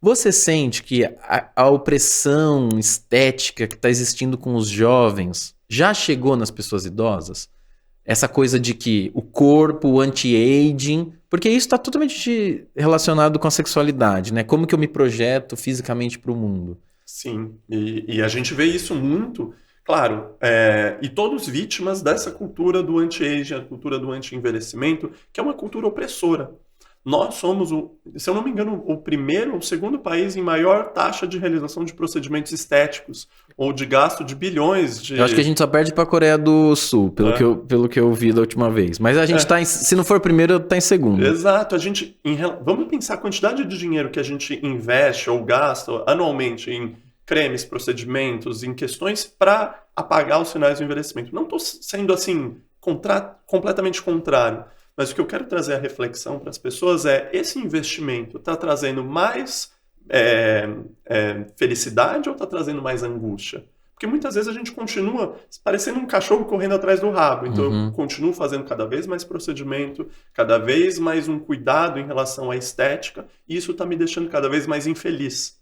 Você sente que a opressão estética que está existindo com os jovens já chegou nas pessoas idosas? Essa coisa de que o corpo, o anti-aging, porque isso está totalmente relacionado com a sexualidade, né? Como que eu me projeto fisicamente para o mundo? Sim, e a gente vê isso muito, claro, e todos vítimas dessa cultura do anti-aging, a cultura do anti-envelhecimento, que é uma cultura opressora. Nós somos, se eu não me engano, o primeiro ou o segundo país em maior taxa de realização de procedimentos estéticos, ou de gasto de bilhões Eu acho que a de... gente só perde para a Coreia do Sul, É, pelo que eu vi da última vez. Mas a gente tá é, em, se não for primeiro, tá em segundo. exato, vamos pensar a quantidade de dinheiro que a gente investe ou gasta anualmente em cremes, procedimentos, em questões para apagar os sinais do envelhecimento. Não estou sendo assim completamente contrário, mas o que eu quero trazer a reflexão para as pessoas é esse investimento está trazendo mais felicidade ou está trazendo mais angústia? Porque muitas vezes a gente continua parecendo um cachorro correndo atrás do rabo. Então eu Uhum. continuo fazendo cada vez mais procedimento, cada vez mais um cuidado em relação à estética, e isso está me deixando cada vez mais infeliz.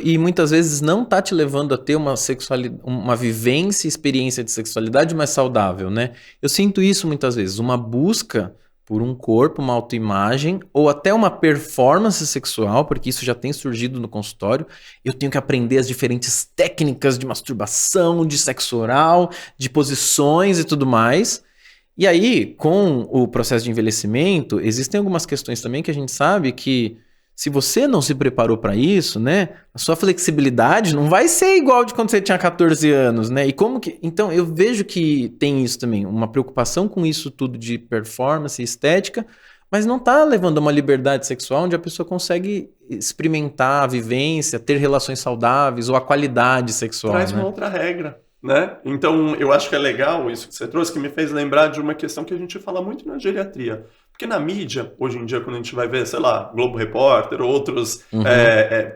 E muitas vezes não tá te levando a ter uma sexualidade, uma vivência, experiência de sexualidade mais saudável, né? Eu sinto isso muitas vezes, uma busca por um corpo, uma autoimagem, ou até uma performance sexual, porque isso já tem surgido no consultório. Eu tenho que aprender as diferentes técnicas de masturbação, de sexo oral, de posições e tudo mais. E aí, com o processo de envelhecimento, existem algumas questões também que a gente sabe que se você não se preparou para isso, né, a sua flexibilidade não vai ser igual de quando você tinha 14 anos, né? E como que, então eu vejo que tem isso também, uma preocupação com isso tudo de performance e estética, mas não tá levando a uma liberdade sexual onde a pessoa consegue experimentar a vivência, ter relações saudáveis ou a qualidade sexual, Traz uma né? outra regra, né? Então, eu acho que é legal isso que você trouxe, que me fez lembrar de uma questão que a gente fala muito na geriatria. Porque na mídia, hoje em dia, quando a gente vai ver, sei lá, Globo Repórter ou outros Uhum.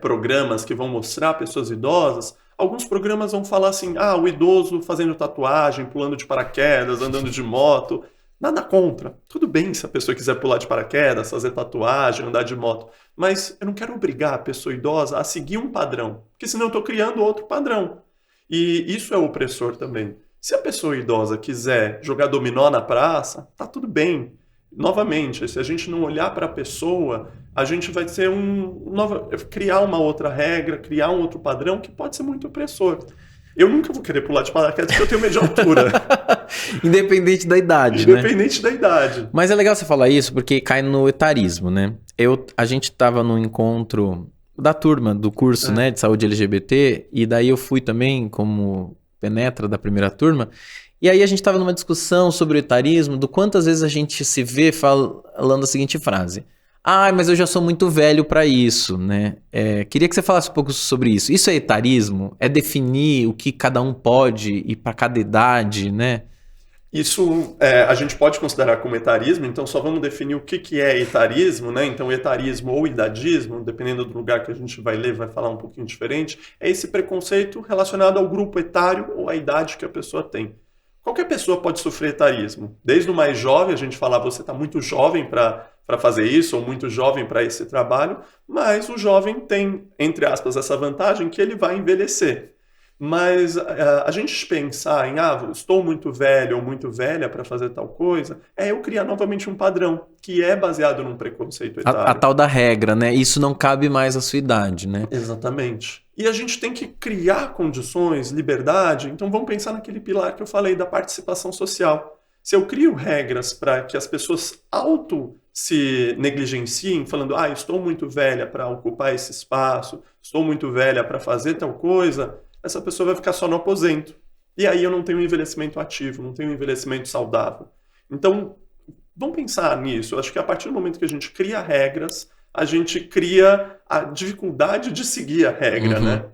programas que vão mostrar pessoas idosas, alguns programas vão falar assim, o idoso fazendo tatuagem, pulando de paraquedas, andando de moto. Nada contra. Tudo bem se a pessoa quiser pular de paraquedas, fazer tatuagem, andar de moto. Mas eu não quero obrigar a pessoa idosa a seguir um padrão, porque senão eu estou criando outro padrão. E isso é opressor também. Se a pessoa idosa quiser jogar dominó na praça, tá tudo bem. Novamente, se a gente não olhar para a pessoa, a gente vai ser criar uma outra regra, criar um outro padrão que pode ser muito opressor. Eu nunca vou querer pular de paraquedas porque eu tenho medo de altura, Independente da idade, né? independente da idade. Mas é legal você falar isso porque cai no etarismo, né? A gente tava num encontro da turma do curso, É. né, de saúde LGBT, e daí eu fui também como penetra da primeira turma, e aí a gente tava numa discussão sobre o etarismo, do quantas vezes a gente se vê falando a seguinte frase: mas eu já sou muito velho pra isso, né? Queria que você falasse um pouco sobre isso. Isso é etarismo? É definir o que cada um pode e pra cada idade, né? Isso a gente pode considerar como etarismo, então só vamos definir o que é etarismo, né? Então, etarismo ou idadismo, dependendo do lugar que a gente vai ler, vai falar um pouquinho diferente, é esse preconceito relacionado ao grupo etário ou à idade que a pessoa tem. Qualquer pessoa pode sofrer etarismo. Desde o mais jovem, a gente fala, você está muito jovem para fazer isso, ou muito jovem para esse trabalho, mas o jovem tem, entre aspas, essa vantagem que ele vai envelhecer. Mas a gente pensar em, estou muito velho ou muito velha para fazer tal coisa, é eu criar novamente um padrão que é baseado num preconceito A etário. tal da regra, né? Isso não cabe mais à sua idade, né? Exatamente. E a gente tem que criar condições, liberdade. Então vamos pensar naquele pilar que eu falei da participação social. Se eu crio regras para que as pessoas se negligenciem, falando, estou muito velha para ocupar esse espaço, estou muito velha para fazer tal coisa, essa pessoa vai ficar só no aposento. E aí eu não tenho um envelhecimento ativo, não tenho um envelhecimento saudável. Então, vamos pensar nisso. Eu acho que a partir do momento que a gente cria regras, a gente cria a dificuldade de seguir a regra, Uhum. né?